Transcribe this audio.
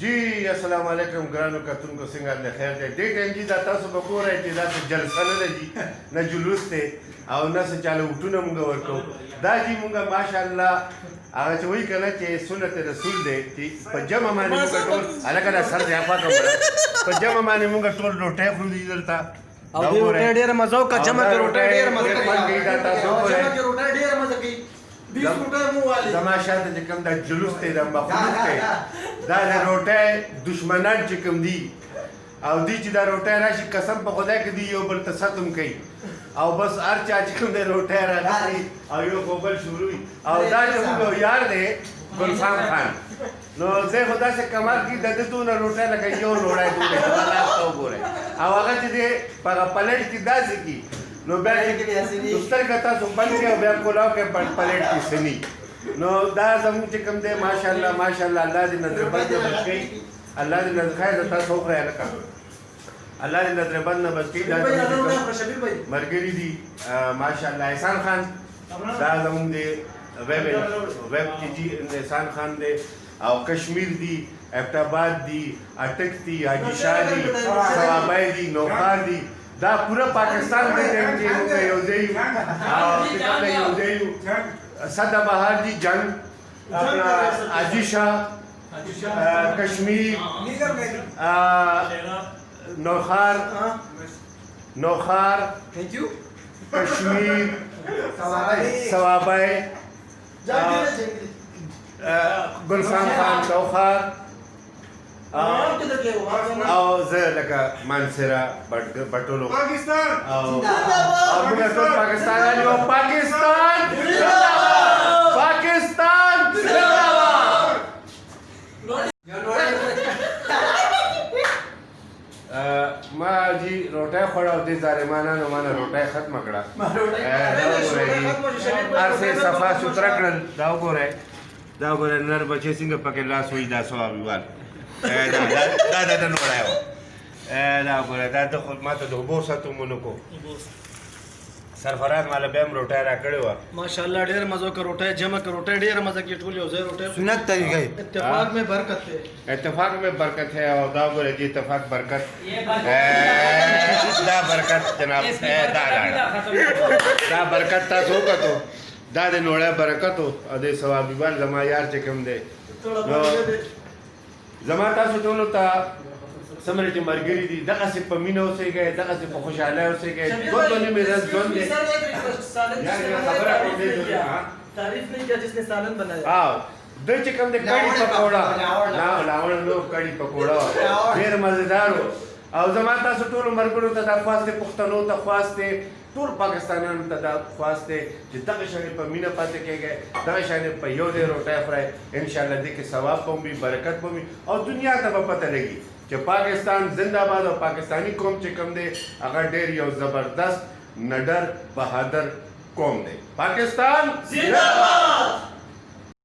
जी अस्सलाम वालेकुम ګرانو کتونکو څنګه د خیر دی دې ټایم کې دا تاسو به ګورئ چې دا جلسه نه ده جي نه جلوس دی او نه څه چاله وټونه موږ ورکوو دا جي موږ ماشاءالله هغه چې وایي که نه چې سنت رسول دی چې په جمع باندې موږ ټول هلکه دا سر دی پاکه وړه په جمع باندې موږ ټول ډوټۍ خورو دي دلته او دې روټۍ ډېره مزه وکړه جمع کې روټۍ ډېره مزه کوي دا تاسو وګورئ جمع کې روټۍ ډېره مزه کوي 20 روټۍ مو والي زما شاته چې کوم دا جلوس دی دا مخلوق دی دا د روټۍ دشمنان چې کوم دي او دی چې دا روټۍ راشي قسم په خدای کې دی یو بل ته ستم کوي او بس هر چا چې کوم دی روټۍ راغلي او یو خو بل شروع او دا چې موږ یار دی ګلفام خان نو زه خو داسې کمال کې د ده دونه روټۍ لکه یو لوړی ډوډۍ زما لاس ته وګورئ او هغه چې دی په هغه پلیټ کې داسې کي نو بیا سترګه تاسو بند کړئ او بیا کولاو کړئ پلیټ کې سني نو دا زموږ چې کوم دی ماشاءالله ماشاءالله الله دې نظر بند نه بچ کړي الله دې نظر خیر تاسو وخورئ هلکه الله دې نظر بند نه بچ کړي دا ملګري دي ماشاءالله احسان خان دا زموږ دی ویب کې دي احسان خان دی او کشمیر دی ابټاباد دی اټک دی حاجي شاه دی ثوابای دی نوخار دی دا پورا پاکستان دې ټیم کې موږ یو ځای یو او څنګه یو ځای یو سدا بهار دی جنگ حاجي شاه کشمیر نوخار کشمیر ثوابای ګلفام خان نوخار او زه لکه مانسره بټولو پاکستان او موږ ټول پاکستانیان یو پاکستان پاکستان ما جی روټۍ خوړه او دې ظالمانانو مانه روټۍ ختمه کړه هر څه صفا سوتره کړل دا وګورئ نر بچې څنګه پکې لاس وایي دا ثوابیوال دا نوړی و دا وګوره دا د خو ماته د اوبو ساتومونه کو سرفراز ماله بیا هم روټۍ راکړې وه ماشاءالله ډېر مزه وکړه روټۍ جمع کړه روټۍ ډېره مزه کې ټول یو ځای روټۍ سنت طریقه اتفاق میں برکت ہے اتفاق میں برکت ہے اور دا وګوره چې اتفاق برکت دا برکت جناب دا برکت تاسو وکړو دا د نوړی برکت و او د ثوابیوال زما یار چې کوم دی نو زما تاسو ټولو ته څومره چې ملګري دي دغسې په مینه اوسېږئ دغسې په خوشحالۍ اوسېږئ دوه نیمې ورځ ژوند دی دوی چې کوم دی کړي پکوړه لاوړ نو کړي پکوړه ډېر مزېدار و او زما تاسو ټولو ملګرو ته دا خواست دی پښتنو ته خواست دی ټول پاکستانیانو ته دا خواست دی چې دغه شانې په مینه پاتې کېږئ دغه شانې په یو ځای روټۍ خورئ انشاءالله دې کې ثواب به وي برکت به وي او دنیا ته به پته لګي چې پاکستان زنده باد او پاکستانی قوم چې کوم دی هغه ډېر یو زبردست نډر بهادر قوم دی پاکستان زنده باد